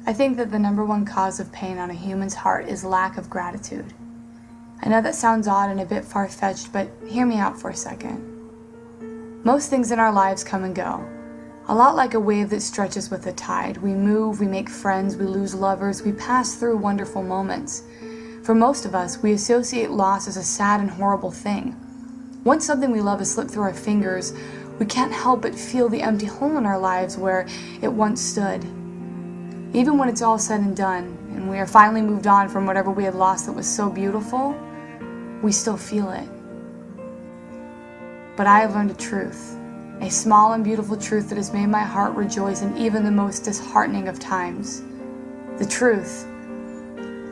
I think that the number one cause of pain on a human's heart is lack of gratitude. I know that sounds odd and a bit far-fetched, but hear me out for a second. Most things in our lives come and go. A lot like a wave that stretches with the tide. We move, we make friends, we lose lovers, we pass through wonderful moments. For most of us, we associate loss as a sad and horrible thing. Once something we love has slipped through our fingers, we can't help but feel the empty hole in our lives where it once stood. Even when it's all said and done, and we are finally moved on from whatever we had lost that was so beautiful, we still feel it. But I have learned a truth, a small and beautiful truth that has made my heart rejoice in even the most disheartening of times. The truth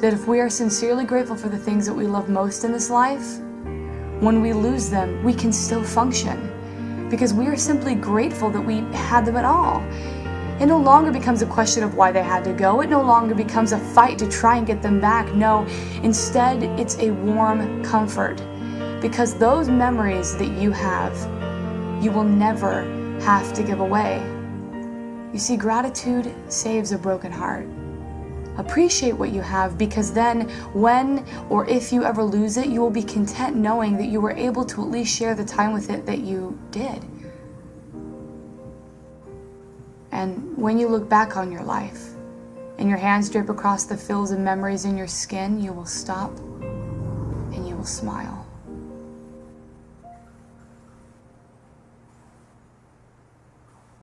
that if we are sincerely grateful for the things that we love most in this life, when we lose them, we can still function, because we are simply grateful that we had them at all. It no longer becomes a question of why they had to go. It no longer becomes a fight to try and get them back. No, instead, it's a warm comfort, because those memories that you have, you will never have to give away. You see, gratitude saves a broken heart. Appreciate what you have, because then when or if you ever lose it, you will be content knowing that you were able to at least share the time with it that you did. And when you look back on your life and your hands drape across the fills of memories in your skin, you will stop and you will smile.